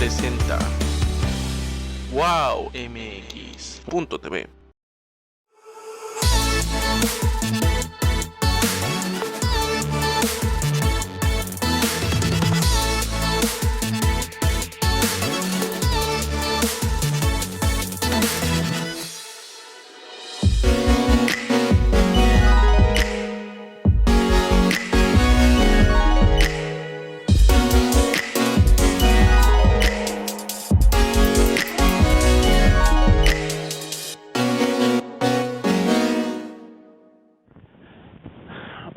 presenta wowmx.tv.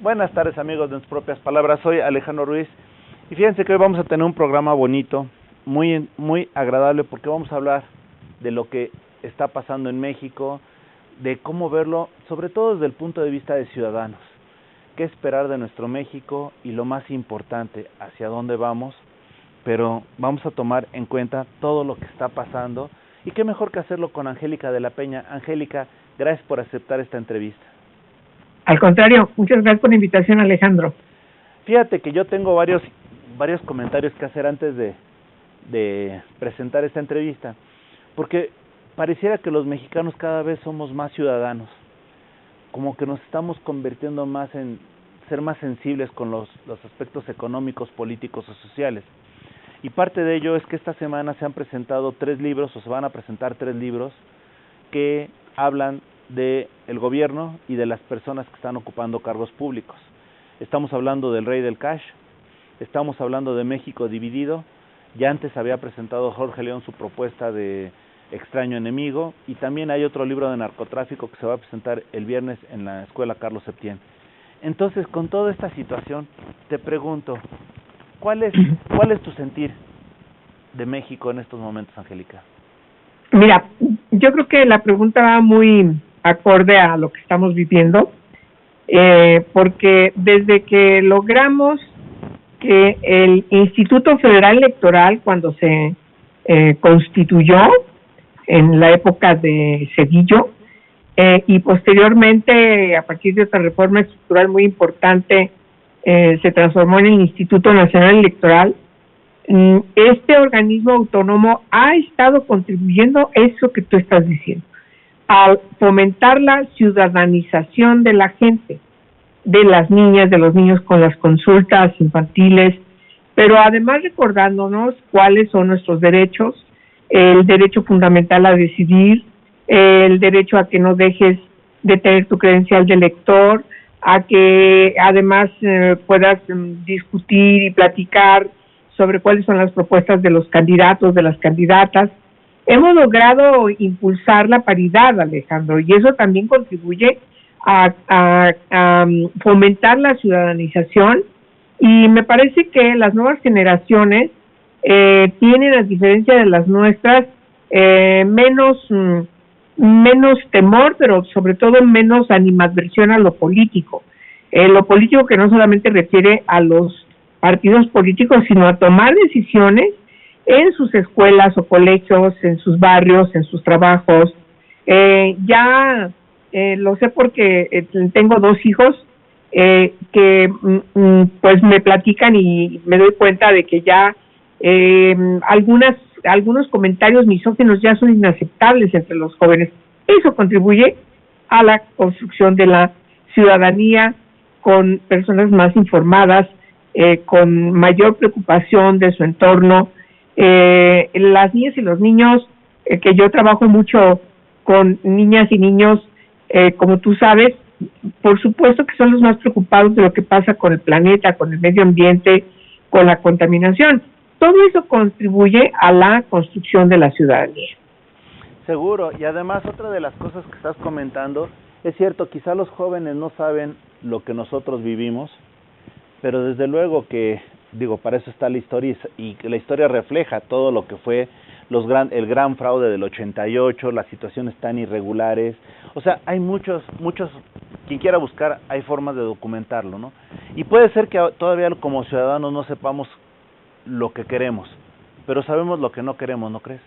Buenas tardes, amigos de Mis Propias Palabras. Soy Alejandro Ruiz y fíjense que hoy vamos a tener un programa bonito, muy agradable, porque vamos a hablar de lo que está pasando en México, de cómo verlo, sobre todo desde el punto de vista de ciudadanos, qué esperar de nuestro México y, lo más importante, hacia dónde vamos. Pero vamos a tomar en cuenta todo lo que está pasando, y qué mejor que hacerlo con Angélica de la Peña. Angélica, gracias por aceptar esta entrevista. Al contrario, muchas gracias por la invitación, Alejandro. Fíjate que yo tengo varios comentarios que hacer antes de presentar esta entrevista, porque pareciera que los mexicanos cada vez somos más ciudadanos, como que nos estamos convirtiendo más en ser más sensibles con los aspectos económicos, políticos o sociales. Y parte de ello es que esta semana se han presentado 3 libros, o se van a presentar 3 libros, que hablan de el gobierno y de las personas que están ocupando cargos públicos. Estamos hablando del Rey del Cash, estamos hablando de México dividido. Ya antes había presentado Jorge León su propuesta de Extraño Enemigo, y también hay otro libro de narcotráfico que se va a presentar el viernes en la Escuela Carlos Septién. Entonces, con toda esta situación, te pregunto, ¿cuál es tu sentir de México en estos momentos, Angélica? Mira, yo creo que la pregunta va muy acorde a lo que estamos viviendo, porque desde que logramos que el Instituto Federal Electoral, cuando se constituyó en la época de Cedillo, y posteriormente, a partir de otra reforma estructural muy importante, se transformó en el Instituto Nacional Electoral, este organismo autónomo ha estado contribuyendo a eso que tú estás diciendo, a fomentar la ciudadanización de la gente, de las niñas, de los niños, con las consultas infantiles, pero además recordándonos cuáles son nuestros derechos: el derecho fundamental a decidir, el derecho a que no dejes de tener tu credencial de lector, a que además puedas discutir y platicar sobre cuáles son las propuestas de los candidatos, de las candidatas. Hemos logrado impulsar la paridad, Alejandro, y eso también contribuye a fomentar la ciudadanización, y me parece que las nuevas generaciones tienen, a diferencia de las nuestras, menos temor, pero sobre todo menos animadversión a lo político. Lo político que no solamente refiere a los partidos políticos, sino a tomar decisiones en sus escuelas o colegios, en sus barrios, en sus trabajos. Lo sé porque tengo 2 hijos que pues me platican, y me doy cuenta de que ya algunos comentarios misóginos ya son inaceptables entre los jóvenes. Eso contribuye a la construcción de la ciudadanía, con personas más informadas, con mayor preocupación de su entorno. Las niñas y los niños, que yo trabajo mucho con niñas y niños, como tú sabes, por supuesto que son los más preocupados de lo que pasa con el planeta, con el medio ambiente, con la contaminación. Todo eso contribuye a la construcción de la ciudadanía. Seguro, y además otra de las cosas que estás comentando, es cierto, quizá los jóvenes no saben lo que nosotros vivimos, pero desde luego que, para eso está la historia, y la historia refleja todo lo que fue el gran fraude del 88, las situaciones tan irregulares. O sea, hay muchos, quien quiera buscar, hay formas de documentarlo, ¿no? Y puede ser que todavía como ciudadanos no sepamos lo que queremos, pero sabemos lo que no queremos, ¿no crees?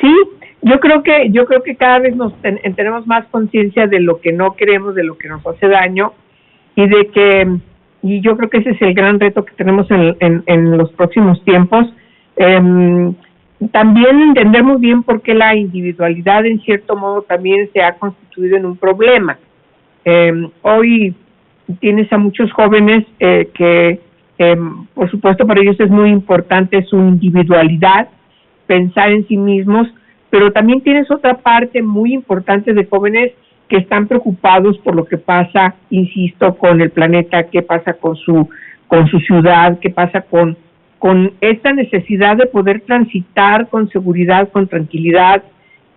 Sí, yo creo que cada vez tenemos más conciencia de lo que no queremos, de lo que nos hace daño, y yo creo que ese es el gran reto que tenemos en los próximos tiempos, También entender muy bien por qué la individualidad en cierto modo también se ha constituido en un problema. Hoy tienes a muchos jóvenes que por supuesto para ellos es muy importante su individualidad, pensar en sí mismos, pero también tienes otra parte muy importante de jóvenes que están preocupados por lo que pasa, insisto, con el planeta, qué pasa con su ciudad, qué pasa con esta necesidad de poder transitar con seguridad, con tranquilidad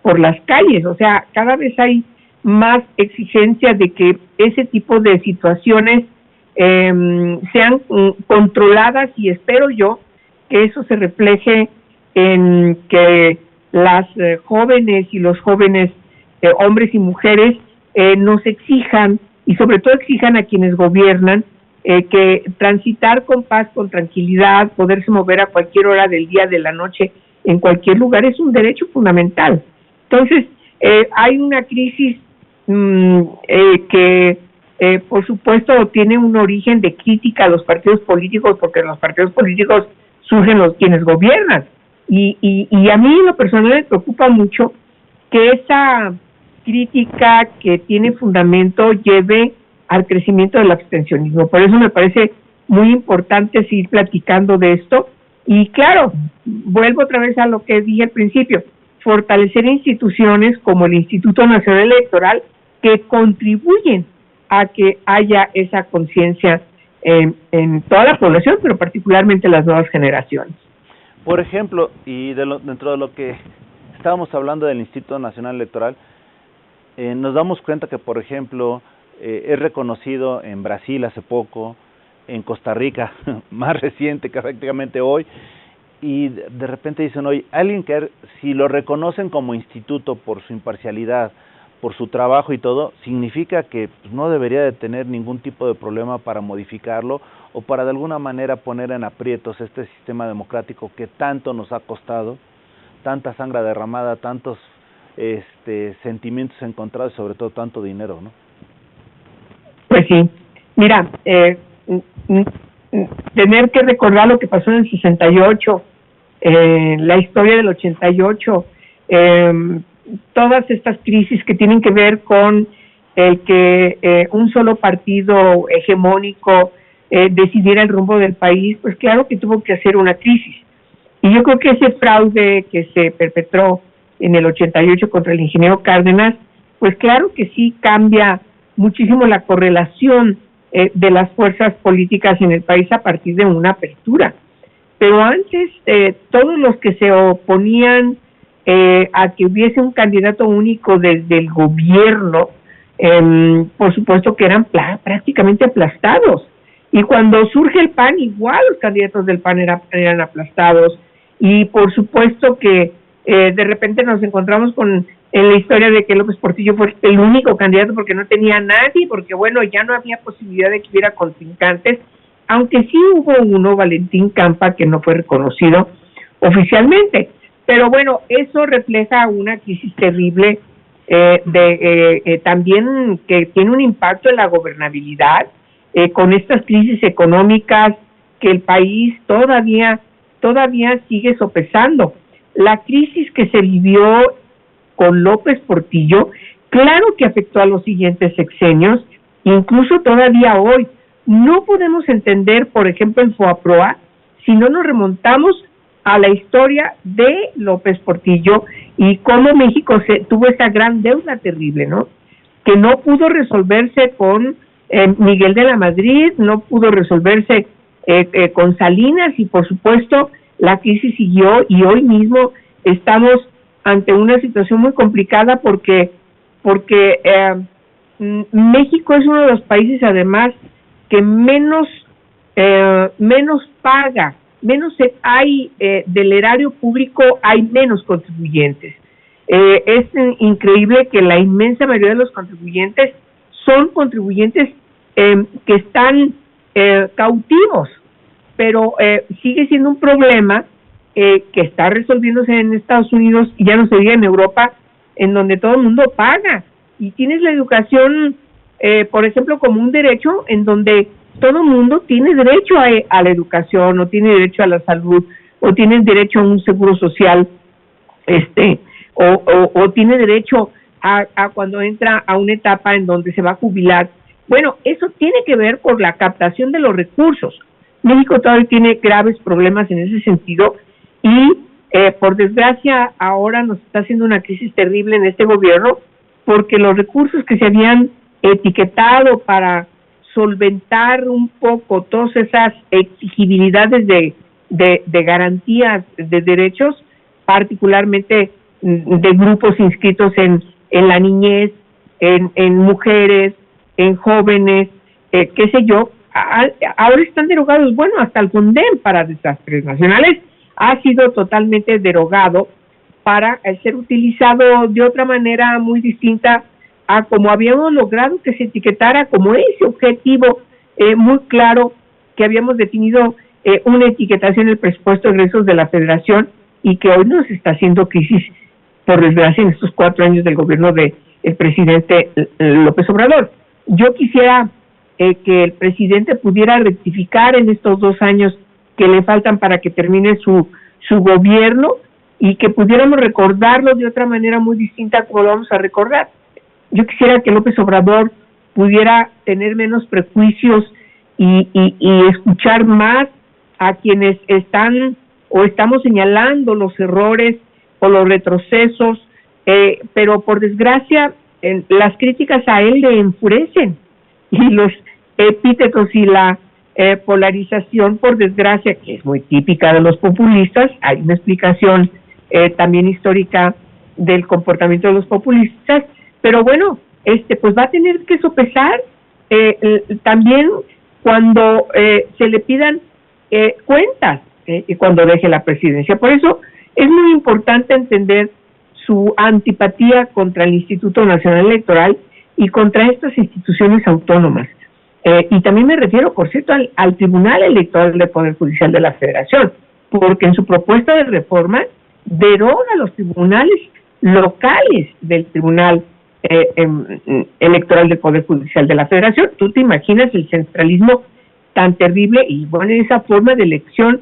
por las calles. O sea, cada vez hay más exigencia de que ese tipo de situaciones sean controladas, y espero yo que eso se refleje en que las jóvenes y los jóvenes, hombres y mujeres, nos exijan, y sobre todo exijan a quienes gobiernan, que transitar con paz, con tranquilidad, poderse mover a cualquier hora del día, de la noche, en cualquier lugar, es un derecho fundamental. Entonces, hay una crisis que por supuesto tiene un origen de crítica a los partidos políticos, porque en los partidos políticos surgen quienes gobiernan, y a mí en lo personal me preocupa mucho que esa crítica que tiene fundamento lleve al crecimiento del abstencionismo. Por eso me parece muy importante seguir platicando de esto. Y claro, vuelvo otra vez a lo que dije al principio, fortalecer instituciones como el Instituto Nacional Electoral que contribuyen a que haya esa conciencia en toda la población, pero particularmente en las nuevas generaciones. Por ejemplo, y dentro de lo que estábamos hablando del Instituto Nacional Electoral, nos damos cuenta que, por ejemplo, es reconocido en Brasil hace poco, en Costa Rica más reciente, que prácticamente hoy, y de repente dicen hoy, alguien que si lo reconocen como instituto por su imparcialidad, por su trabajo y todo, significa que pues, no debería de tener ningún tipo de problema para modificarlo o para de alguna manera poner en aprietos este sistema democrático que tanto nos ha costado, tanta sangre derramada, tantos sentimientos encontrados y sobre todo tanto dinero, ¿no? Pues sí, mira, tener que recordar lo que pasó en el 68, la historia del 88, todas estas crisis que tienen que ver con el que un solo partido hegemónico decidiera el rumbo del país, pues claro que tuvo que hacer una crisis. Y yo creo que ese fraude que se perpetró en el 88 contra el ingeniero Cárdenas, pues claro que sí cambia muchísimo la correlación de las fuerzas políticas en el país a partir de una apertura. Pero antes, todos los que se oponían a que hubiese un candidato único desde el gobierno, por supuesto que eran prácticamente aplastados. Y cuando surge el PAN, igual los candidatos del PAN eran aplastados. Y por supuesto que de repente nos encontramos en la historia de que López Portillo fue el único candidato porque no tenía a nadie, porque bueno, ya no había posibilidad de que hubiera contrincantes, aunque sí hubo uno, Valentín Campa, que no fue reconocido oficialmente. Pero bueno, eso refleja una crisis terrible también que tiene un impacto en la gobernabilidad, con estas crisis económicas que el país todavía sigue sopesando. La crisis que se vivió con López Portillo, claro que afectó a los siguientes sexenios, incluso todavía hoy. No podemos entender, por ejemplo, el FOAPROA si no nos remontamos a la historia de López Portillo y cómo México tuvo esa gran deuda terrible, ¿no? Que no pudo resolverse con Miguel de la Madrid, no pudo resolverse con Salinas, y por supuesto la crisis siguió, y hoy mismo estamos ante una situación muy complicada porque México es uno de los países además que menos paga, menos hay del erario público, hay menos contribuyentes. Es increíble que la inmensa mayoría de los contribuyentes son contribuyentes que están cautivos, pero sigue siendo un problema que está resolviéndose en Estados Unidos y ya no se diga en Europa, en donde todo el mundo paga. Y tienes la educación, por ejemplo, como un derecho en donde todo el mundo tiene derecho a la educación, o tiene derecho a la salud, o tienen derecho a un seguro social, o tiene derecho a cuando entra a una etapa en donde se va a jubilar. Bueno, eso tiene que ver por la captación de los recursos. México todavía tiene graves problemas en ese sentido y por desgracia ahora nos está haciendo una crisis terrible en este gobierno porque los recursos que se habían etiquetado para solventar un poco todas esas exigibilidades de garantías de derechos, particularmente de grupos inscritos en la niñez, en mujeres, en jóvenes, qué sé yo, ahora están derogados. Bueno, hasta el Fonden para desastres nacionales ha sido totalmente derogado para ser utilizado de otra manera muy distinta a como habíamos logrado que se etiquetara como ese objetivo muy claro que habíamos definido una etiquetación en el presupuesto de egresos de la Federación y que hoy nos está haciendo crisis, por desgracia, en estos 4 años del gobierno del presidente López Obrador. Yo quisiera que el presidente pudiera rectificar en estos 2 años que le faltan para que termine su gobierno y que pudiéramos recordarlo de otra manera muy distinta como lo vamos a recordar. Yo quisiera que López Obrador pudiera tener menos prejuicios y escuchar más a quienes están o estamos señalando los errores o los retrocesos, pero por desgracia las críticas a él le enfurecen y los epítetos y la polarización, por desgracia, que es muy típica de los populistas. Hay una explicación también histórica del comportamiento de los populistas, pero bueno, pues va a tener que sopesar también cuando se le pidan cuentas cuando deje la presidencia. Por eso es muy importante entender su antipatía contra el Instituto Nacional Electoral y contra estas instituciones autónomas. Y también me refiero, por cierto, al Tribunal Electoral del Poder Judicial de la Federación, porque en su propuesta de reforma deroga los tribunales locales del Tribunal Electoral del Poder Judicial de la Federación. ¿Tú te imaginas el centralismo tan terrible? Y bueno, esa forma de elección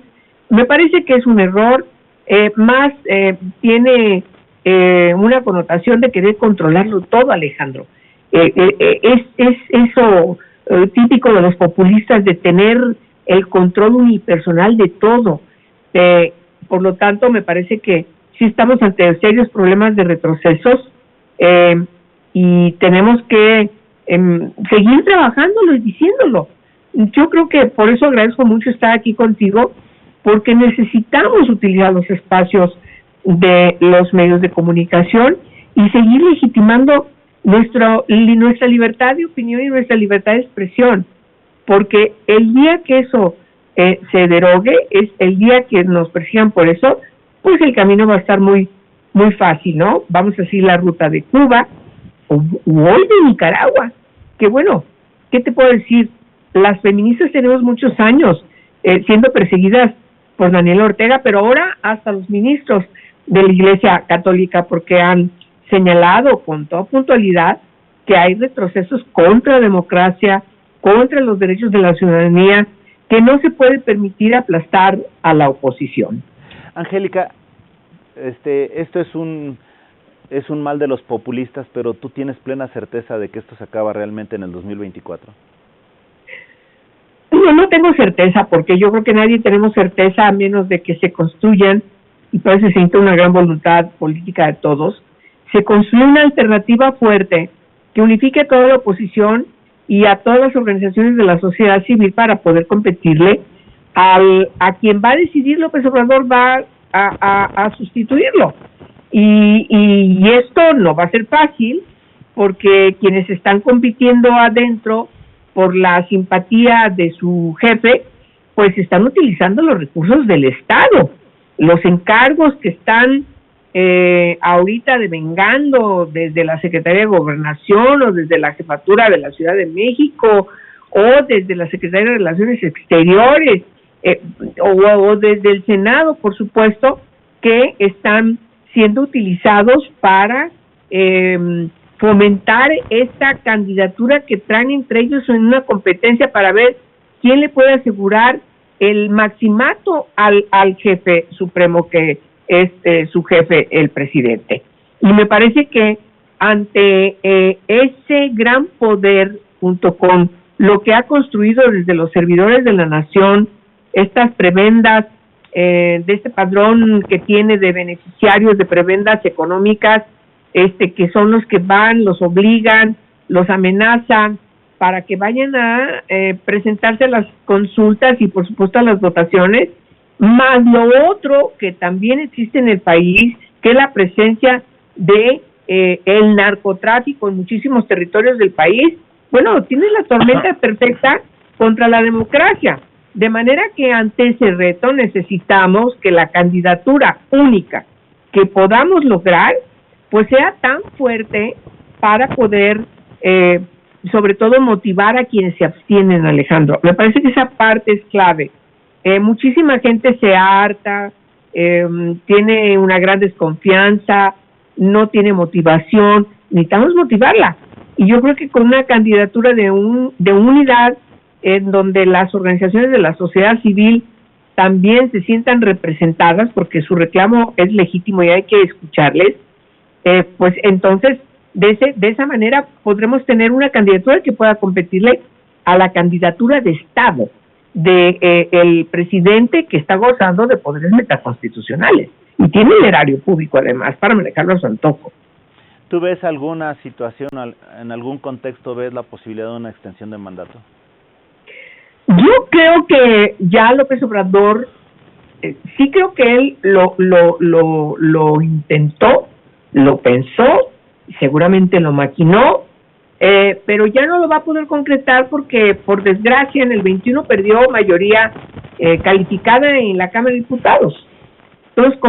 me parece que es un error, tiene una connotación de querer controlarlo todo, Alejandro. Es eso típico de los populistas, de tener el control unipersonal de todo. Por lo tanto, me parece que sí estamos ante serios problemas de retrocesos y tenemos que seguir trabajándolo y diciéndolo. Yo creo que por eso agradezco mucho estar aquí contigo, porque necesitamos utilizar los espacios de los medios de comunicación y seguir legitimando nuestra libertad de opinión y nuestra libertad de expresión, porque el día que eso se derogue, es el día que nos persigan por eso, pues el camino va a estar muy muy fácil, ¿no? Vamos a seguir la ruta de Cuba o hoy de Nicaragua, que bueno, ¿qué te puedo decir? Las feministas tenemos muchos años siendo perseguidas por Daniel Ortega, pero ahora hasta los ministros de la Iglesia Católica, porque han señalado con toda puntualidad que hay retrocesos contra la democracia, contra los derechos de la ciudadanía, que no se puede permitir aplastar a la oposición. Angélica, esto es un mal de los populistas, pero ¿tú tienes plena certeza de que esto se acaba realmente en el 2024? No tengo certeza, porque yo creo que nadie tenemos certeza a menos de que se construyan, y por eso se necesita una gran voluntad política de todos, se construye una alternativa fuerte que unifique a toda la oposición y a todas las organizaciones de la sociedad civil para poder competirle a quien va a decidir López Obrador va a sustituirlo. Y esto no va a ser fácil, porque quienes están compitiendo adentro por la simpatía de su jefe, pues están utilizando los recursos del Estado. Los encargos que están ahorita devengando desde la Secretaría de Gobernación o desde la Jefatura de la Ciudad de México o desde la Secretaría de Relaciones Exteriores o desde el Senado, por supuesto, que están siendo utilizados para fomentar esta candidatura que traen entre ellos en una competencia para ver quién le puede asegurar el maximato al jefe supremo que es su jefe, el presidente. Y me parece que ante ese gran poder, junto con lo que ha construido desde los servidores de la nación, estas prebendas, de este padrón que tiene de beneficiarios de prebendas económicas, que son los que van, los obligan, los amenazan para que vayan a presentarse a las consultas y por supuesto a las votaciones, más lo otro que también existe en el país, que es la presencia de el narcotráfico en muchísimos territorios del país. Bueno, tiene la tormenta perfecta contra la democracia, de manera que ante ese reto necesitamos que la candidatura única que podamos lograr pues sea tan fuerte para poder sobre todo motivar a quienes se abstienen, Alejandro. Me parece que esa parte es clave. Muchísima gente se harta, tiene una gran desconfianza, no tiene motivación, necesitamos motivarla. Y yo creo que con una candidatura de unidad, en donde las organizaciones de la sociedad civil también se sientan representadas, porque su reclamo es legítimo y hay que escucharles, pues entonces de esa manera podremos tener una candidatura que pueda competirle a la candidatura de Estado de el presidente, que está gozando de poderes metaconstitucionales y tiene el erario público además para manejarlo a su antojo. ¿Tú ves alguna situación, en algún contexto ves la posibilidad de una extensión de mandato? Yo creo que ya López Obrador, sí creo que él lo intentó, lo pensó, seguramente lo maquinó, pero ya no lo va a poder concretar porque, por desgracia, en el 21 perdió mayoría calificada en la Cámara de Diputados. Entonces,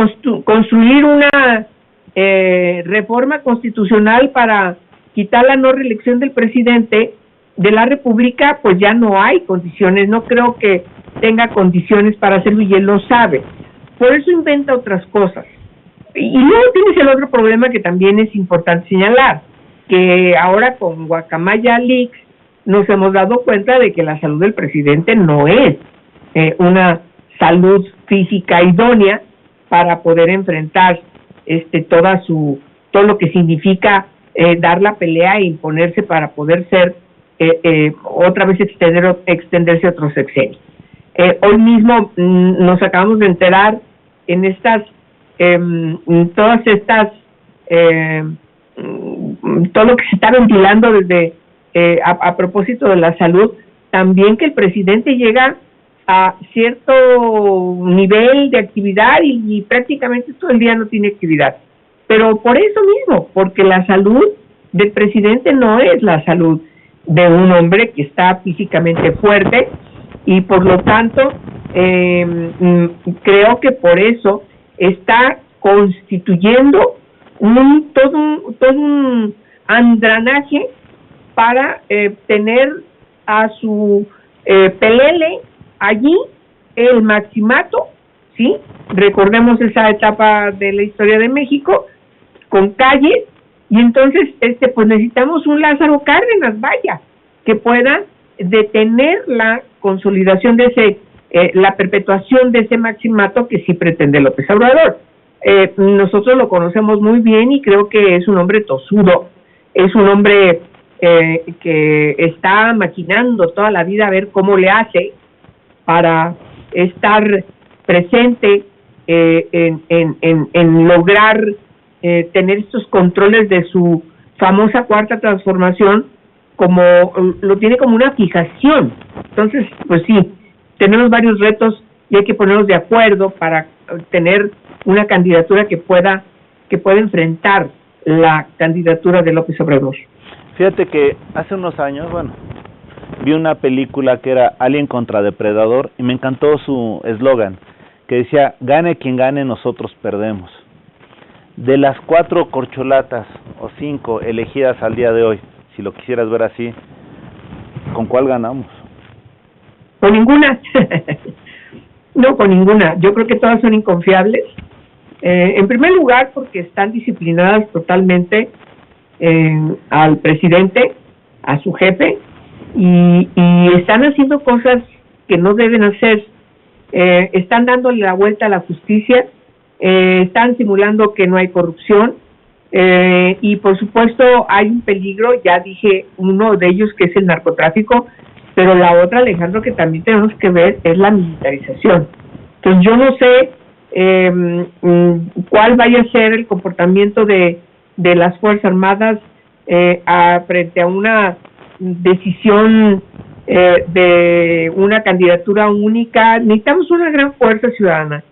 construir una reforma constitucional para quitar la no reelección del presidente de la República, pues ya no hay condiciones, no creo que tenga condiciones para hacerlo y él lo sabe. Por eso inventa otras cosas. Y luego tienes el otro problema que también es importante señalar, que ahora con Guacamaya Leaks nos hemos dado cuenta de que la salud del presidente no es una salud física idónea para poder enfrentar todo lo que significa dar la pelea e imponerse para poder ser otra vez extenderse a otros sexenios. Hoy mismo nos acabamos de enterar en estas todas estas todo lo que se está ventilando desde a propósito de la salud, también que el presidente llega a cierto nivel de actividad y prácticamente todo el día no tiene actividad. Pero por eso mismo, porque la salud del presidente no es la salud de un hombre que está físicamente fuerte y por lo tanto creo que por eso está constituyendo todo un andranaje para tener a su pelele allí, el maximato, ¿sí? Recordemos esa etapa de la historia de México con calles, y entonces pues necesitamos un Lázaro Cárdenas, vaya, que pueda detener la consolidación de la perpetuación de ese maximato que sí pretende López Obrador. Nosotros lo conocemos muy bien y creo que es un hombre tosudo, es un hombre que está maquinando toda la vida a ver cómo le hace para estar presente en lograr tener estos controles de su famosa cuarta transformación, como lo tiene como una fijación. Entonces, pues sí, tenemos varios retos y hay que ponernos de acuerdo para tener una candidatura que pueda enfrentar la candidatura de López Obrador. Fíjate que hace unos años, vi una película que era Alien contra Depredador y me encantó su eslogan, que decía: gane quien gane, nosotros perdemos. De las 4 corcholatas o 5 elegidas al día de hoy, si lo quisieras ver así, ¿con cuál ganamos? Con ninguna. No, con ninguna. Yo creo que todas son inconfiables. En primer lugar, porque están disciplinadas totalmente al presidente, a su jefe, y están haciendo cosas que no deben hacer. están dándole la vuelta a la justicia, están simulando que no hay corrupción, y por supuesto hay un peligro, ya dije uno de ellos que es el narcotráfico, pero la otra, Alejandro, que también tenemos que ver es la militarización. Entonces yo no sé cuál vaya a ser el comportamiento de las Fuerzas Armadas frente a una decisión de una candidatura única. Necesitamos una gran fuerza ciudadana.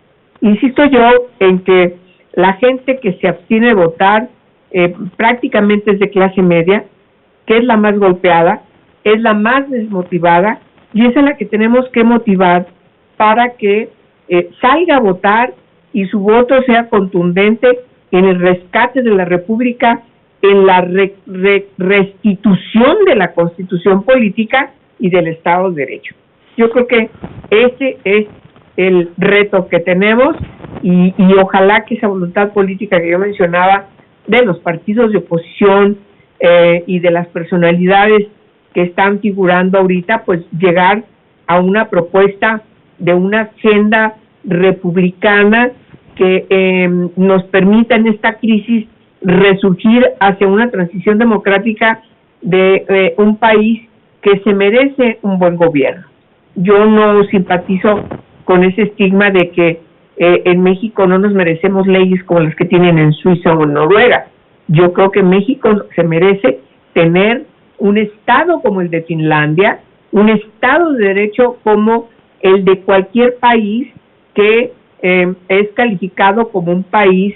Insisto yo en que la gente que se abstiene de votar prácticamente es de clase media, que es la más golpeada, es la más desmotivada, y esa es la que tenemos que motivar para que salga a votar y su voto sea contundente en el rescate de la República, en la restitución de la Constitución política y del Estado de Derecho. Yo creo que ese es el reto que tenemos, y ojalá que esa voluntad política que yo mencionaba de los partidos de oposición y de las personalidades que están figurando ahorita, pues llegar a una propuesta de una agenda republicana que nos permita en esta crisis resurgir hacia una transición democrática de un país que se merece un buen gobierno. Yo no simpatizo con ese estigma de que en México no nos merecemos leyes como las que tienen en Suiza o en Noruega. Yo creo que México se merece tener un Estado como el de Finlandia, un Estado de Derecho como el de cualquier país que es calificado como un país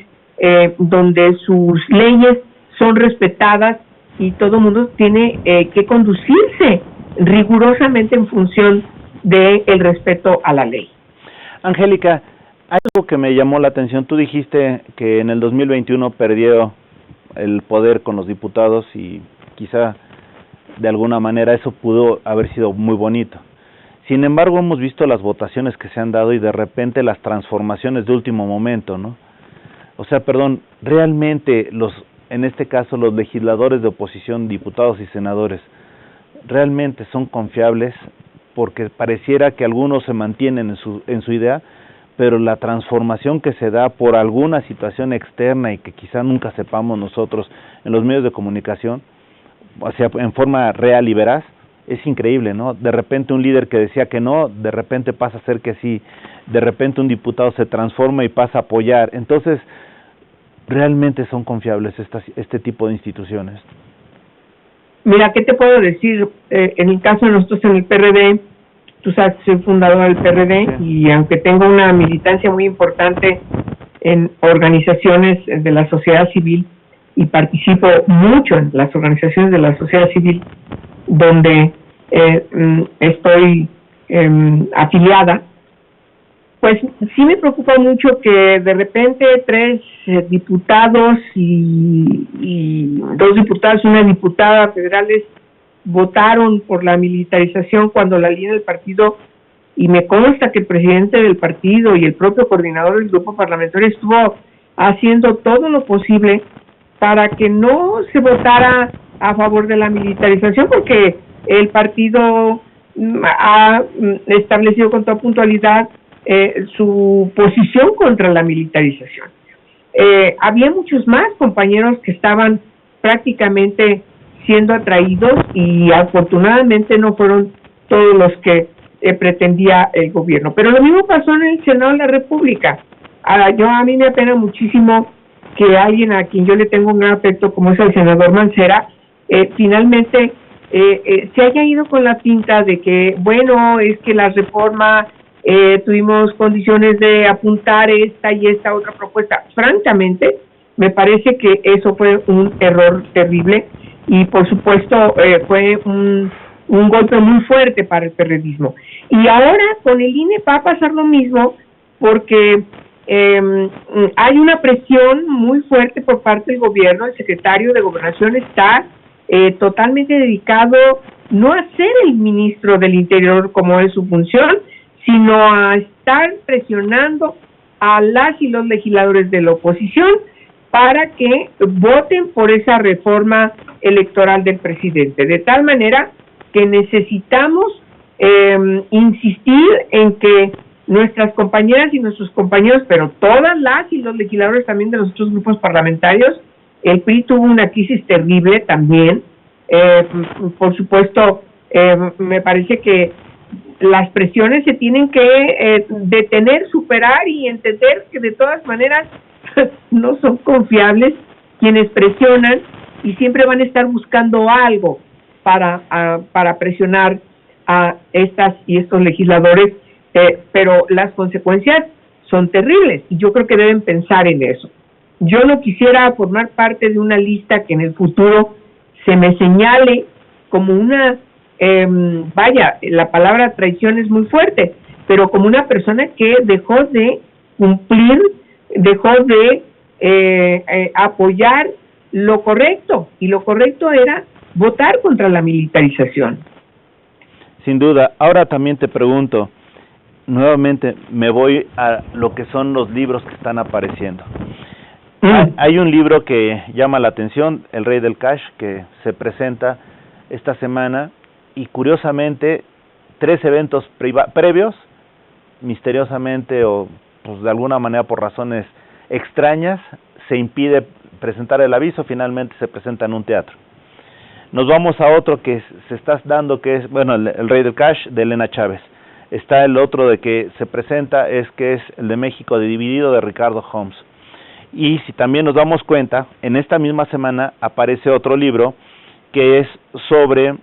donde sus leyes son respetadas y todo el mundo tiene que conducirse rigurosamente en función del respeto a la ley. Angélica, hay algo que me llamó la atención. Tú dijiste que en el 2021 perdió el poder con los diputados y quizá de alguna manera eso pudo haber sido muy bonito. Sin embargo, hemos visto las votaciones que se han dado y de repente las transformaciones de último momento, ¿no? O sea, realmente en este caso los legisladores de oposición, diputados y senadores, realmente son confiables, porque pareciera que algunos se mantienen en su idea, pero la transformación que se da por alguna situación externa y que quizá nunca sepamos nosotros en los medios de comunicación, o sea, en forma real y veraz, es increíble, ¿no? De repente un líder que decía que no, de repente pasa a ser que sí, de repente un diputado se transforma y pasa a apoyar. Entonces, realmente son confiables este tipo de instituciones. Mira, ¿qué te puedo decir? En el caso de nosotros en el PRD, tú sabes que soy fundadora del PRD, sí, y aunque tengo una militancia muy importante en organizaciones de la sociedad civil y participo mucho en las organizaciones de la sociedad civil donde estoy afiliada, pues sí me preocupa mucho que de repente 3 diputados y 2 diputados y una diputada federales votaron por la militarización cuando la línea del partido, y me consta que el presidente del partido y el propio coordinador del grupo parlamentario estuvo haciendo todo lo posible para que no se votara a favor de la militarización, porque el partido ha establecido con toda puntualidad su posición contra la militarización. Había muchos más compañeros que estaban prácticamente siendo atraídos y afortunadamente no fueron todos los que pretendía el gobierno. Pero lo mismo pasó en el Senado de la República. A mí me apena muchísimo que alguien a quien yo le tengo un gran afecto, como es el senador Mancera, finalmente se haya ido con la pinta de que, bueno, es que la reforma tuvimos condiciones de apuntar esta y esta otra propuesta. Francamente, me parece que eso fue un error terrible y, por supuesto, fue un golpe muy fuerte para el periodismo. Y ahora con el INE va a pasar lo mismo, porque hay una presión muy fuerte por parte del gobierno. El secretario de Gobernación está totalmente dedicado no a ser el ministro del Interior como es su función, sino a estar presionando a las y los legisladores de la oposición para que voten por esa reforma electoral del presidente, de tal manera que necesitamos insistir en que nuestras compañeras y nuestros compañeros, pero todas las y los legisladores también de los otros grupos parlamentarios, el PRI tuvo una crisis terrible también. Por supuesto, me parece que las presiones se tienen que detener, superar y entender que de todas maneras no son confiables quienes presionan y siempre van a estar buscando algo para presionar a estas y estos legisladores, pero las consecuencias son terribles y yo creo que deben pensar en eso. Yo no quisiera formar parte de una lista que en el futuro se me señale como una, la palabra traición es muy fuerte, pero como una persona que dejó de cumplir, dejó de apoyar lo correcto, y lo correcto era votar contra la militarización. Sin duda. Ahora también te pregunto, nuevamente me voy a lo que son los libros que están apareciendo. Hay un libro que llama la atención, El Rey del Cash, que se presenta esta semana, y curiosamente 3 eventos previos, misteriosamente o pues de alguna manera por razones extrañas, se impide presentar el aviso, finalmente se presenta en un teatro. Nos vamos a otro que se está dando, que es, bueno, el Rey del Cash, de Elena Chávez. Está el otro de que se presenta, que es el de México de Dividido, de Ricardo Holmes. Y si también nos damos cuenta, en esta misma semana aparece otro libro que es sobre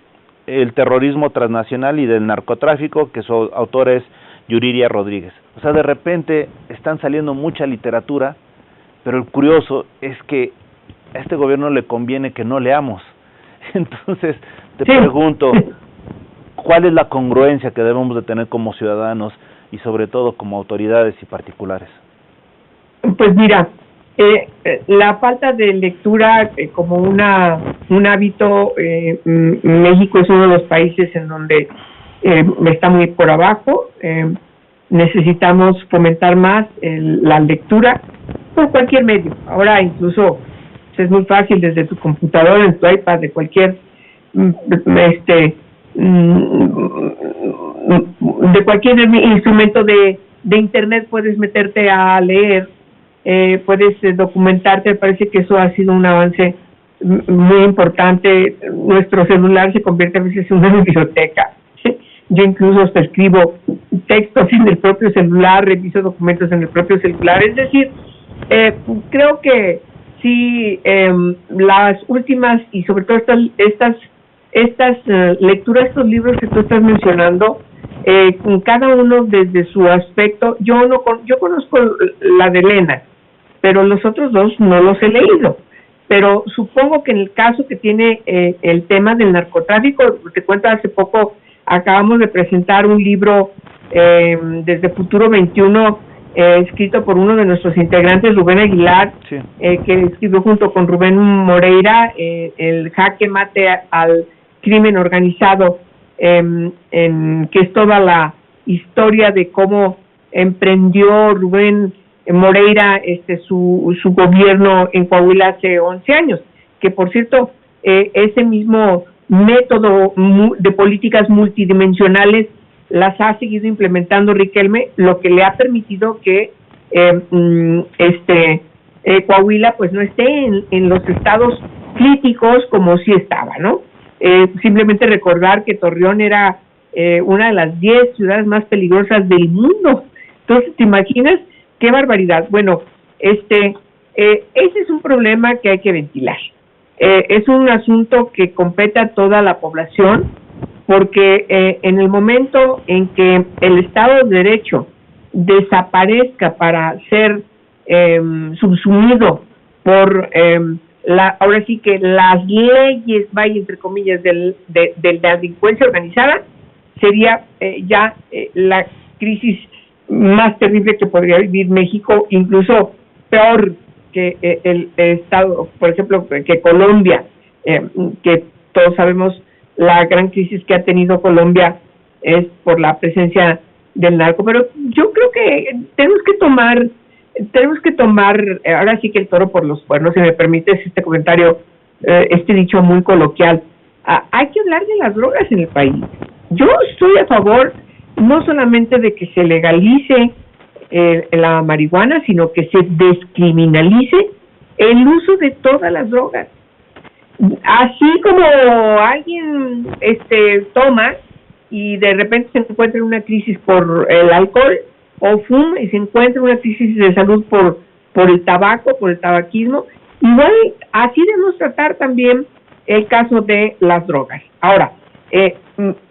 el terrorismo transnacional y del narcotráfico, que su autor es Yuriria Rodríguez. O sea, de repente están saliendo mucha literatura, pero el curioso es que a este gobierno le conviene que no leamos. Entonces, te pregunto, ¿cuál es la congruencia que debemos de tener como ciudadanos y sobre todo como autoridades y particulares? Pues mira, la falta de lectura como un hábito, México es uno de los países en donde está muy por abajo. Necesitamos fomentar más la lectura por cualquier medio. Ahora incluso es muy fácil desde tu computadora, en tu iPad, de cualquier de cualquier instrumento de internet puedes meterte a leer, puedes documentarte. Me parece que eso ha sido un avance muy importante. Nuestro celular se convierte a veces en una biblioteca. Yo incluso hasta escribo textos en el propio celular, reviso documentos en el propio celular. Es decir, creo que sí, las últimas y sobre todo estas lecturas, estos libros que tú estás mencionando, cada uno desde su aspecto. Yo conozco la de Elena, pero los otros dos no los he leído. Pero supongo que en el caso que tiene el tema del narcotráfico, te cuento, hace poco acabamos de presentar un libro desde Futuro 21, escrito por uno de nuestros integrantes, Rubén Aguilar, sí, que escribió junto con Rubén Moreira, el Jaque Mate al Crimen Organizado, que es toda la historia de cómo emprendió Rubén Moreira su gobierno en Coahuila hace 11 años, que por cierto, ese mismo método de políticas multidimensionales las ha seguido implementando Riquelme, lo que le ha permitido que Coahuila pues no esté en los estados críticos como sí estaba, ¿no? Simplemente recordar que Torreón era una de las 10 ciudades más peligrosas del mundo. Entonces, ¿te imaginas qué barbaridad? Bueno, ese es un problema que hay que ventilar. Es un asunto que compete a toda la población, porque en el momento en que el Estado de Derecho desaparezca para ser subsumido por ahora sí que las leyes, vaya entre comillas, de la delincuencia organizada, sería ya la crisis más terrible que podría vivir México, incluso peor que el Estado, por ejemplo, que Colombia, que todos sabemos la gran crisis que ha tenido Colombia es por la presencia del narco. Pero yo creo que tenemos que tomar ahora sí que el toro por los cuernos, si me permites este comentario, este dicho muy coloquial. Hay que hablar de las drogas en el país. Yo estoy a favor no solamente de que se legalice la marihuana, sino que se descriminalice el uso de todas las drogas. Así como alguien toma y de repente se encuentra en una crisis por el alcohol, o fuma y se encuentra en una crisis de salud por el tabaco, por el tabaquismo, igual así debemos tratar también el caso de las drogas. Ahora,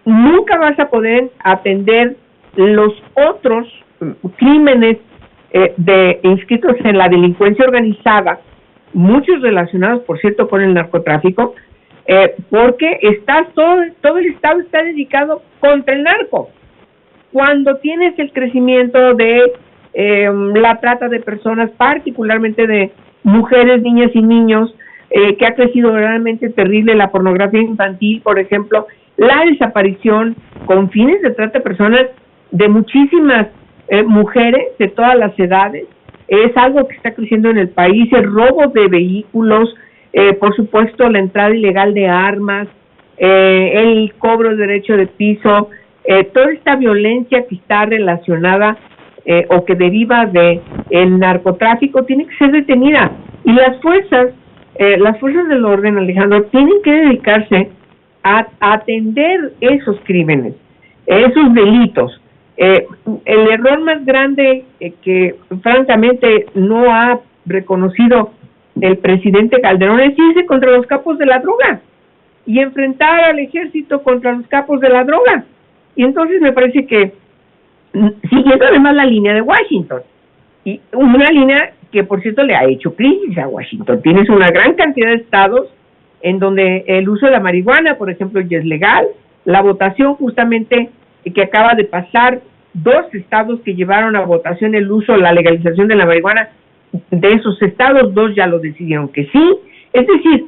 nunca vas a poder atender los otros crímenes inscritos en la delincuencia organizada, muchos relacionados, por cierto, con el narcotráfico, porque todo el Estado está dedicado contra el narco. Cuando tienes el crecimiento de la trata de personas, particularmente de mujeres, niñas y niños, que ha crecido realmente terrible, la pornografía infantil, por ejemplo, la desaparición con fines de trata de personas de muchísimas mujeres de todas las edades, es algo que está creciendo en el país, el robo de vehículos, por supuesto la entrada ilegal de armas, el cobro de derecho de piso, toda esta violencia que está relacionada o que deriva de el narcotráfico tiene que ser detenida, y las fuerzas del orden, Alejandro, tienen que dedicarse a atender esos crímenes, esos delitos. El error más grande que francamente no ha reconocido el presidente Calderón es irse contra los capos de la droga y enfrentar al ejército contra los capos de la droga. Y entonces me parece que, siguiendo además la línea de Washington, y una línea que por cierto le ha hecho crisis a Washington, tienes una gran cantidad de estados en donde el uso de la marihuana, por ejemplo, ya es legal. La votación justamente que acaba de pasar, 2 estados que llevaron a votación el uso, la legalización de la marihuana, de esos estados, 2 ya lo decidieron que sí. Es decir,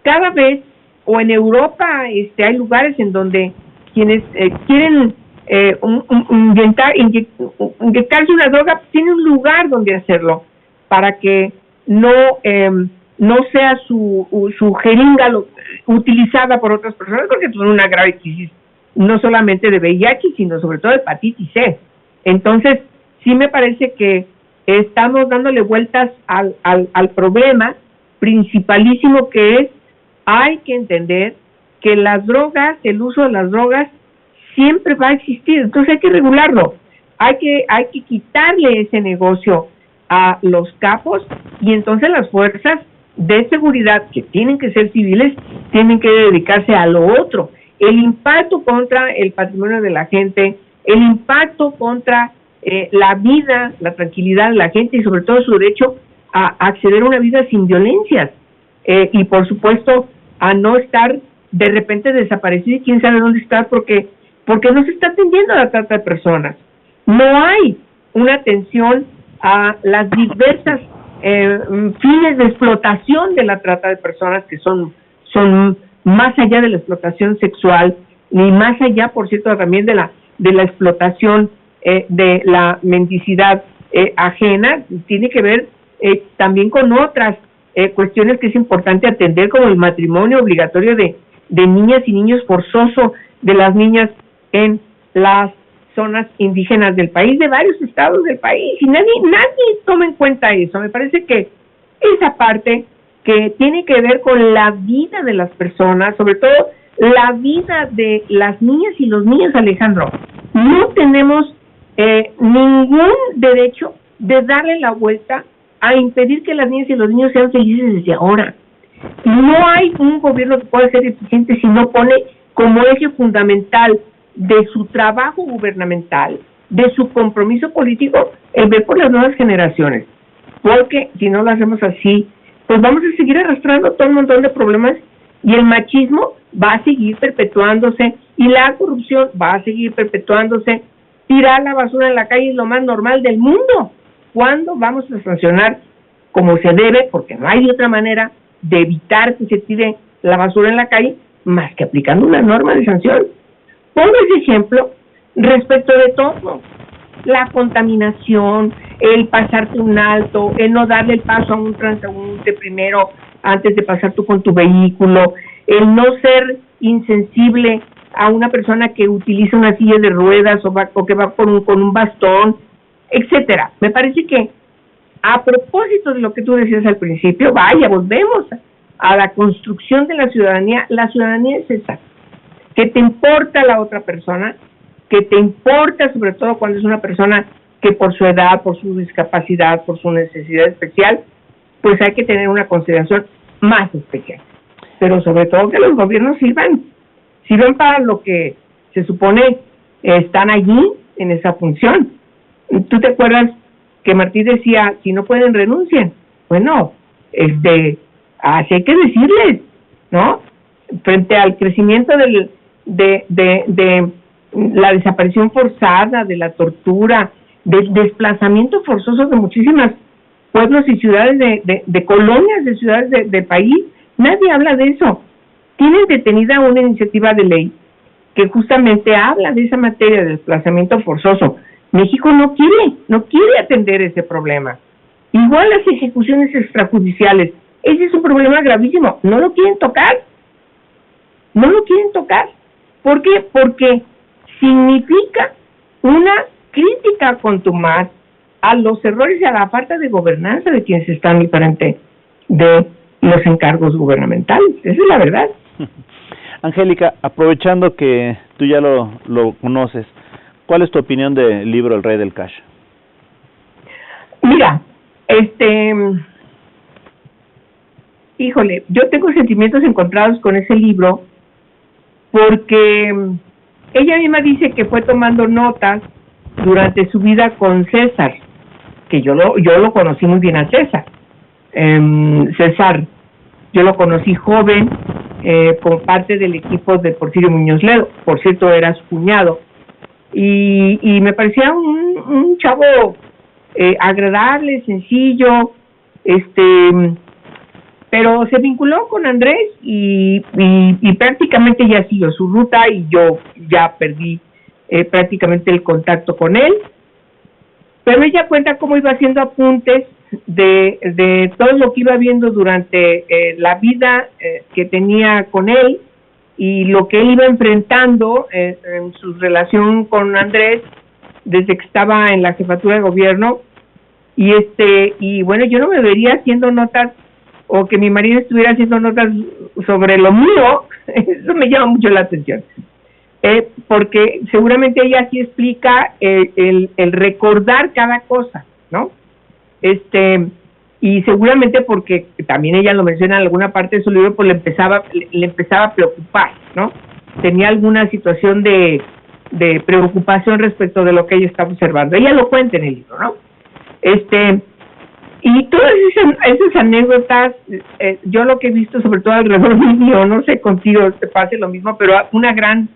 cada vez, o en Europa hay lugares en donde quienes quieren inyectarse una droga, tienen un lugar donde hacerlo, para que no sea su jeringa utilizada por otras personas, porque es una grave crisis, no solamente de VIH, sino sobre todo de hepatitis C. Entonces, sí me parece que estamos dándole vueltas al problema principalísimo, que es, hay que entender que las drogas, el uso de las drogas, siempre va a existir. Entonces hay que regularlo, hay que quitarle ese negocio a los capos, y entonces las fuerzas de seguridad, que tienen que ser civiles, tienen que dedicarse a lo otro. El impacto contra el patrimonio de la gente, el impacto contra la vida, la tranquilidad de la gente, y sobre todo su derecho a acceder a una vida sin violencias, y por supuesto a no estar de repente desaparecido y quién sabe dónde estar, porque no se está atendiendo a la trata de personas. No hay una atención a las diversas fines de explotación de la trata de personas, que son más allá de la explotación sexual, ni más allá, por cierto, también de la explotación de la mendicidad ajena. Tiene que ver también con otras cuestiones que es importante atender, como el matrimonio obligatorio de niñas y niños forzoso de las niñas en las zonas indígenas del país, de varios estados del país, y nadie toma en cuenta eso. Me parece que esa parte que tiene que ver con la vida de las personas, sobre todo la vida de las niñas y los niños, Alejandro, no tenemos ningún derecho de darle la vuelta a impedir que las niñas y los niños sean felices desde ahora. No hay un gobierno que pueda ser eficiente si no pone como eje fundamental de su trabajo gubernamental, de su compromiso político, el ver por las nuevas generaciones. Porque si no lo hacemos así, pues vamos a seguir arrastrando todo un montón de problemas, y el machismo va a seguir perpetuándose, y la corrupción va a seguir perpetuándose. Tirar la basura en la calle es lo más normal del mundo. ¿Cuándo vamos a sancionar como se debe? Porque no hay otra manera de evitar que se tire la basura en la calle más que aplicando una norma de sanción. Pongo ese ejemplo respecto de todo: la contaminación, el pasarte un alto, el no darle el paso a un transeúnte primero antes de pasar tú con tu vehículo, el no ser insensible a una persona que utiliza una silla de ruedas o que va con un bastón, etcétera. Me parece que a propósito de lo que tú decías al principio, volvemos a la construcción de la ciudadanía. La ciudadanía es esa, que te importa la otra persona, que te importa sobre todo cuando es una persona que por su edad, por su discapacidad, por su necesidad especial, pues hay que tener una consideración más especial. Pero sobre todo que los gobiernos sirvan para lo que se supone están allí en esa función. ¿Tú te acuerdas que Martí decía, si no pueden, renuncien? Bueno, así hay que decirles, ¿no? Frente al crecimiento de la desaparición forzada, de la tortura, del desplazamiento forzoso de muchísimas pueblos y ciudades de colonias, de ciudades del país, nadie habla de eso. Tienen detenida una iniciativa de ley que justamente habla de esa materia de desplazamiento forzoso. México no quiere atender ese problema. Igual las ejecuciones extrajudiciales, ese es un problema gravísimo, no lo quieren tocar. ¿Por qué? Porque significa una crítica contumaz a los errores y a la falta de gobernanza de quienes están al frente de los encargos gubernamentales. Esa es la verdad. Angélica, aprovechando que tú ya lo conoces, ¿cuál es tu opinión del libro El Rey del Cash? Mira, híjole, yo tengo sentimientos encontrados con ese libro porque ella misma dice que fue tomando notas durante su vida con César, que yo lo conocí muy bien a César. César, yo lo conocí joven, como parte del equipo de Porfirio Muñoz Ledo, por cierto era su cuñado, y me parecía un chavo agradable, sencillo, pero se vinculó con Andrés y prácticamente ya siguió su ruta y yo ya perdí prácticamente el contacto con él, pero ella cuenta cómo iba haciendo apuntes de todo lo que iba viendo durante la vida que tenía con él y lo que él iba enfrentando en su relación con Andrés desde que estaba en la jefatura de gobierno y bueno, yo no me vería haciendo notas o que mi marido estuviera haciendo notas sobre lo mío. Eso me llama mucho la atención, porque seguramente ella sí explica el recordar cada cosa, ¿no? Y seguramente porque también ella lo menciona en alguna parte de su libro, pues le empezaba a preocupar, ¿no? Tenía alguna situación de preocupación respecto de lo que ella estaba observando. Ella lo cuenta en el libro, ¿no? Y todas esas anécdotas, yo lo que he visto sobre todo alrededor mío, no sé contigo te pase lo mismo, pero una gran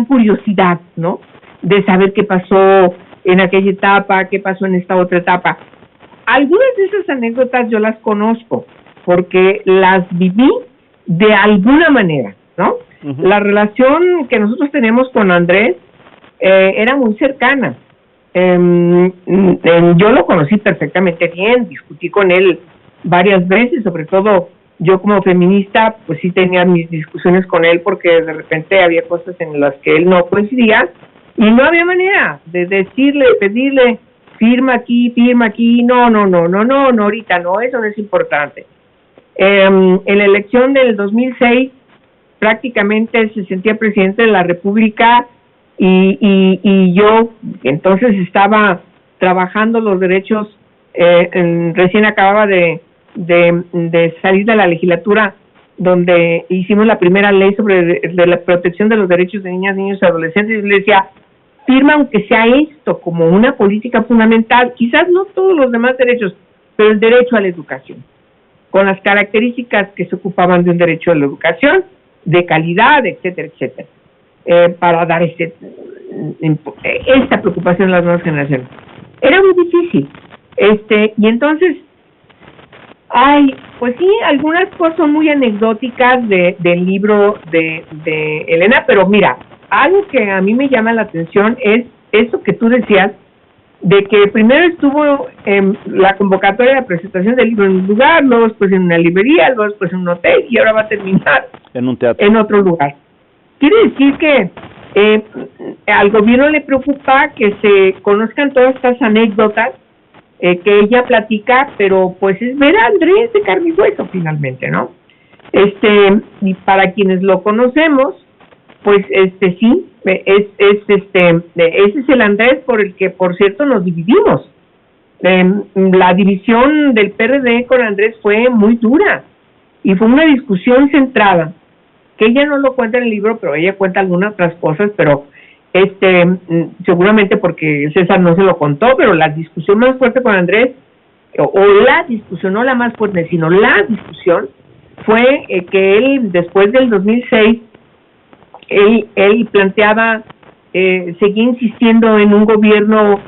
curiosidad, ¿no? De saber qué pasó en aquella etapa, qué pasó en esta otra etapa. Algunas de esas anécdotas yo las conozco porque las viví de alguna manera, ¿no? Uh-huh. La relación que nosotros tenemos con Andrés era muy cercana. Yo lo conocí perfectamente bien, discutí con él varias veces, sobre todo yo como feminista, pues sí tenía mis discusiones con él porque de repente había cosas en las que él no coincidía y no había manera de decirle, pedirle, firma aquí, no, ahorita no, eso no es importante. En la elección del 2006 prácticamente se sentía presidente de la República y yo entonces estaba trabajando los derechos, recién acababa de salir de la legislatura donde hicimos la primera ley sobre la protección de los derechos de niñas, niños y adolescentes, y le decía, firma aunque sea esto como una política fundamental, quizás no todos los demás derechos, pero el derecho a la educación, con las características que se ocupaban de un derecho a la educación, de calidad, etcétera, etcétera, para dar esta preocupación a las nuevas generaciones. Era muy difícil, y entonces, pues sí, algunas cosas son muy anecdóticas del libro de Elena, pero mira, algo que a mí me llama la atención es eso que tú decías, de que primero estuvo en la convocatoria de presentación del libro en un lugar, luego después en una librería, luego después en un hotel y ahora va a terminar en un teatro, en otro lugar. quiere decir que al gobierno le preocupa que se conozcan todas estas anécdotas que ella platica, pero pues es ver a Andrés de carne y hueso finalmente, ¿no? Y para quienes lo conocemos, pues sí, ese es el Andrés por el que, por cierto, nos dividimos. La división del PRD con Andrés fue muy dura y fue una discusión centrada, que ella no lo cuenta en el libro, pero ella cuenta algunas otras cosas, pero seguramente porque César no se lo contó, pero la discusión más fuerte con Andrés, o la discusión, no la más fuerte, sino la discusión, fue que él, después del 2006, él planteaba, seguía insistiendo en un gobierno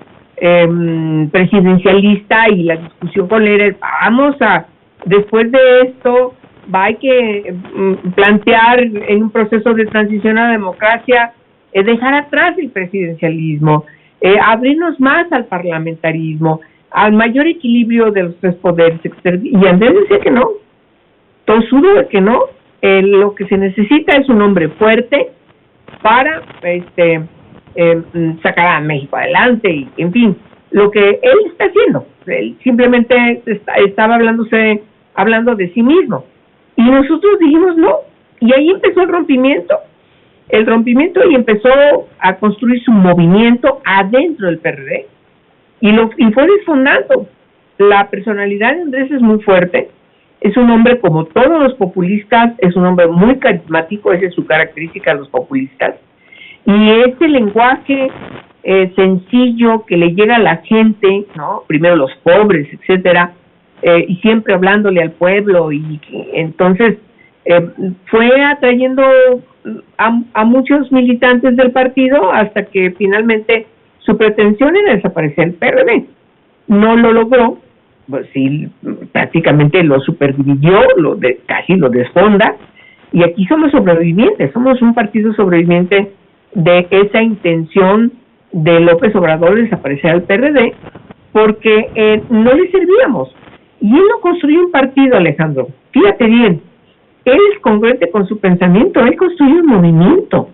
presidencialista, y la discusión con él era, después de esto, hay que plantear en un proceso de transición a la democracia, dejar atrás el presidencialismo, abrirnos más al parlamentarismo, al mayor equilibrio de los tres poderes. Y Andrés decía que no, tosudo de que no. Lo que se necesita es un hombre fuerte para sacar a México adelante, y en fin, lo que él está haciendo. Él simplemente estaba hablando de sí mismo, y nosotros dijimos no, y ahí empezó el rompimiento, y empezó a construir su movimiento adentro del PRD, y fue desfondando. La personalidad de Andrés es muy fuerte, es un hombre como todos los populistas, es un hombre muy carismático, esa es su característica, los populistas, y ese lenguaje sencillo que le llega a la gente, ¿no? Primero los pobres, etcétera, y siempre hablándole al pueblo, y entonces fue atrayendo a muchos militantes del partido, hasta que finalmente su pretensión era desaparecer el PRD. No lo logró, pues sí, prácticamente lo superdividió, casi lo desfonda, y aquí somos sobrevivientes, somos un partido sobreviviente de esa intención de López Obrador de desaparecer al PRD, porque no le servíamos. Y él no construyó un partido, Alejandro. Fíjate bien, él es congruente con su pensamiento, él construyó un movimiento.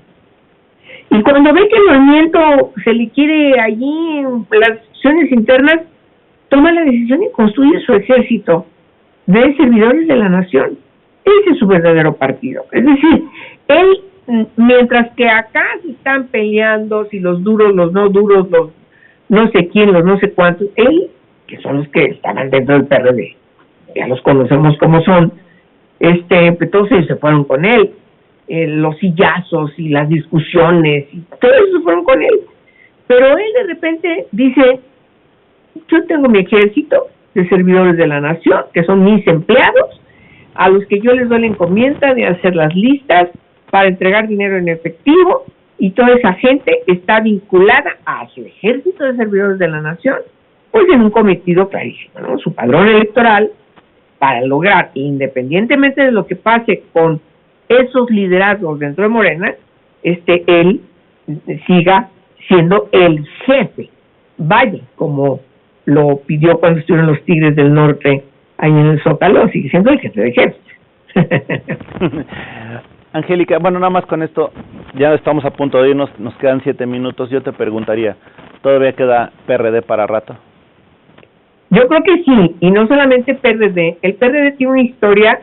Y cuando ve que el movimiento se le quiere allí en las discusiones internas, toma la decisión y construye su ejército de servidores de la nación. Ese es su verdadero partido. Es decir, él, mientras que acá se están peleando si los duros, los no duros, los no sé quién, los no sé cuántos, él, que son los que estaban dentro del PRD, ya los conocemos como son, todos ellos se fueron con él, los sillazos y las discusiones, y todo eso fueron con él. Pero él de repente dice, yo tengo mi ejército de servidores de la nación, que son mis empleados, a los que yo les doy la encomienda de hacer las listas para entregar dinero en efectivo, y toda esa gente está vinculada a su ejército de servidores de la nación, pues en un cometido clarísimo, ¿no? Su padrón electoral, para lograr, independientemente de lo que pase con esos liderazgos dentro de Morena, él siga siendo el jefe. Vaya, como lo pidió cuando estuvieron los Tigres del Norte ahí en el Zócalo, sigue siendo el jefe de jefes. Angélica, bueno, nada más con esto, ya estamos a punto de irnos, nos quedan 7 minutos. Yo te preguntaría, ¿todavía queda PRD para rato? Yo creo que sí, y no solamente PRD. El PRD tiene una historia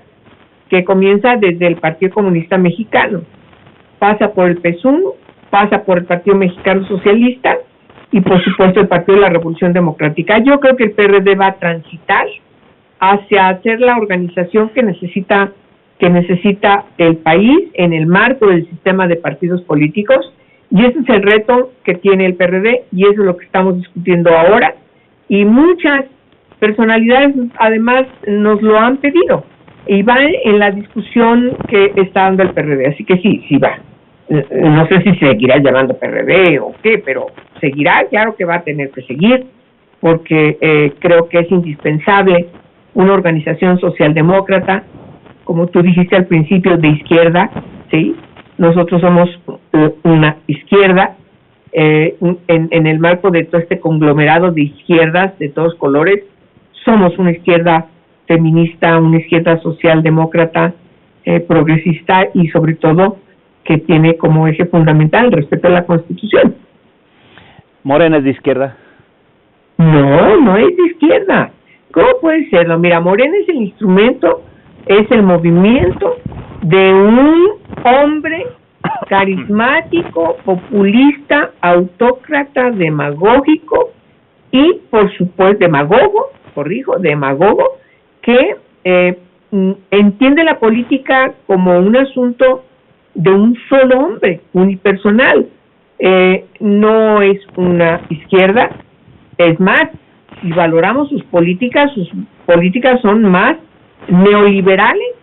que comienza desde el Partido Comunista Mexicano, pasa por el PSUN, pasa por el Partido Mexicano Socialista y por supuesto el Partido de la Revolución Democrática. Yo creo que el PRD va a transitar hacia ser la organización que necesita el país en el marco del sistema de partidos políticos, y ese es el reto que tiene el PRD, y eso es lo que estamos discutiendo ahora, y muchas personalidades además nos lo han pedido, y va en la discusión que está dando el PRD, así que sí va. No sé si seguirá llamando PRD o qué, pero seguirá, claro que va a tener que seguir, porque creo que es indispensable una organización socialdemócrata, como tú dijiste al principio, de izquierda, ¿sí? Nosotros somos una izquierda, en el marco de todo este conglomerado de izquierdas de todos colores, somos una izquierda feminista, una izquierda socialdemócrata, progresista, y sobre todo que tiene como eje fundamental el respeto a la Constitución. ¿Morena es de izquierda? No, no es de izquierda. ¿Cómo puede serlo? Mira, Morena es el instrumento, es el movimiento de un hombre carismático, populista, autócrata, demagógico y, por supuesto, demagogo, que entiende la política como un asunto de un solo hombre, unipersonal. No es una izquierda, es más, si valoramos sus políticas son más neoliberales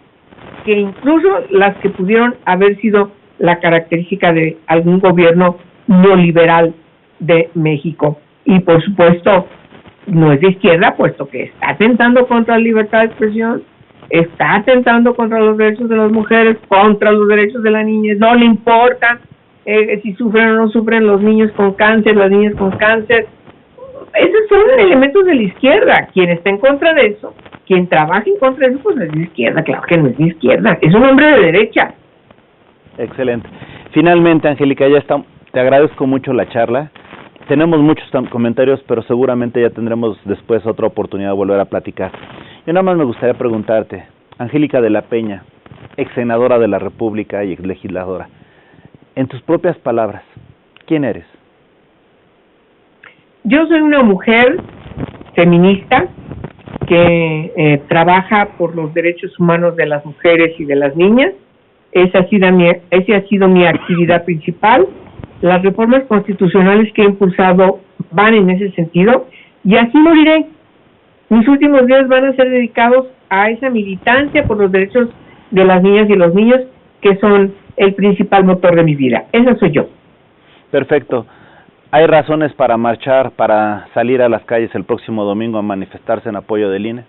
que incluso las que pudieron haber sido la característica de algún gobierno neoliberal de México. Y por supuesto, no es de izquierda, puesto que está atentando contra la libertad de expresión, está atentando contra los derechos de las mujeres, contra los derechos de las niñas, no le importa si sufren o no sufren los niños con cáncer, las niñas con cáncer. Esos son elementos de la izquierda. Quien está en contra de eso, quien trabaja en contra de eso, pues no es de izquierda. Claro que no es de izquierda, es un hombre de derecha. Excelente. Finalmente, Angélica, te agradezco mucho la charla. Tenemos muchos comentarios, pero seguramente ya tendremos después otra oportunidad de volver a platicar. Yo nada más me gustaría preguntarte, Angélica de la Peña, ex senadora de la República y ex legisladora, en tus propias palabras, ¿quién eres? Yo soy una mujer feminista que trabaja por los derechos humanos de las mujeres y de las niñas. Esa ha sido mi actividad principal. Las reformas constitucionales que he impulsado van en ese sentido y así moriré. Mis últimos días van a ser dedicados a esa militancia por los derechos de las niñas y los niños, que son el principal motor de mi vida. Esa soy yo. Perfecto. ¿Hay razones para marchar, para salir a las calles el próximo domingo a manifestarse en apoyo del INE?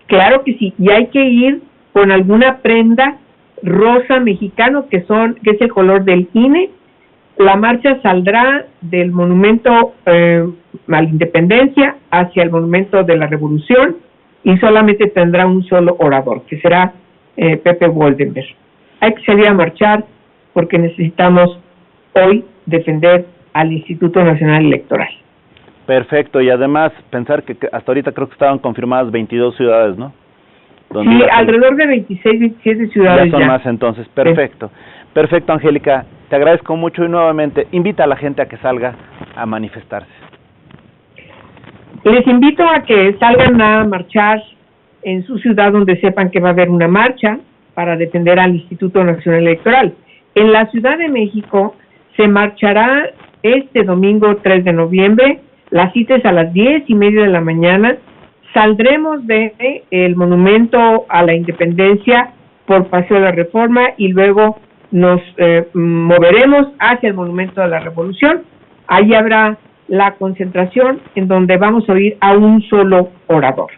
Claro que sí, y hay que ir con alguna prenda rosa mexicano, que es el color del INE. La marcha saldrá del monumento a la Independencia hacia el monumento de la Revolución y solamente tendrá un solo orador, que será Pepe Woldenberg. Hay que salir a marchar porque necesitamos hoy defender al Instituto Nacional Electoral. Perfecto, y además pensar que hasta ahorita creo que estaban confirmadas 22 ciudades, ¿no? Sí, alrededor de 26, 27 ciudades ya. Son más entonces, perfecto. Sí. Perfecto, Angélica, te agradezco mucho y nuevamente invita a la gente a que salga a manifestarse. Les invito a que salgan a marchar en su ciudad donde sepan que va a haber una marcha para defender al Instituto Nacional Electoral. En la Ciudad de México se marchará este domingo 3 de noviembre, la cita es a las 10:30 de la mañana. Saldremos de el Monumento a la Independencia por Paseo de la Reforma y luego nos moveremos hacia el Monumento a la Revolución. Ahí habrá la concentración en donde vamos a oír a un solo orador,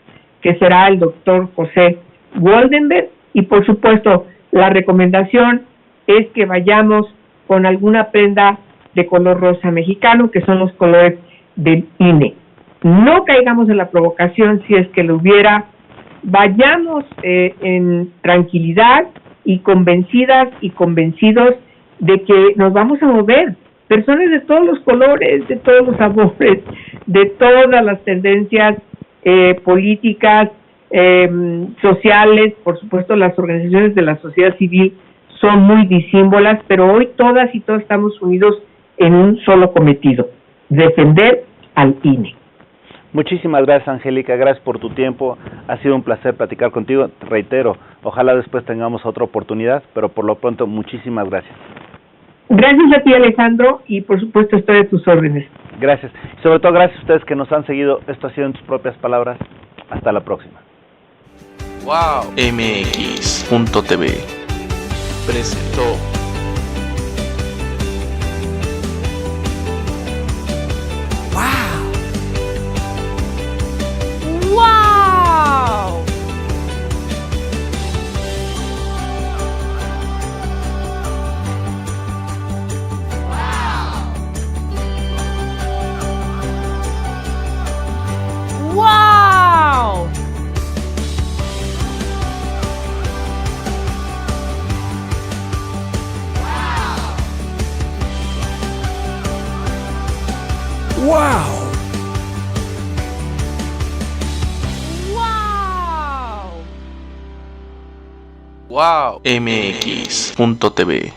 que será el doctor José Woldenberg, y por supuesto la recomendación es que vayamos con alguna prenda de color rosa mexicano, que son los colores del INE. No caigamos en la provocación, si es que lo hubiera. Vayamos en tranquilidad y convencidas y convencidos de que nos vamos a mover. Personas de todos los colores, de todos los sabores, de todas las tendencias políticas, sociales, por supuesto las organizaciones de la sociedad civil son muy disímbolas, pero hoy todas y todos estamos unidos en un solo cometido: defender al INE. Muchísimas gracias, Angélica, gracias por tu tiempo, ha sido un placer platicar contigo, reitero, ojalá después tengamos otra oportunidad, pero por lo pronto muchísimas gracias. Gracias a ti, Alejandro, y por supuesto estoy a tus órdenes. Gracias, y sobre todo gracias a ustedes que nos han seguido, esto ha sido en tus propias palabras, hasta la próxima. Wow. MX.tv presentó Wow. MX.tv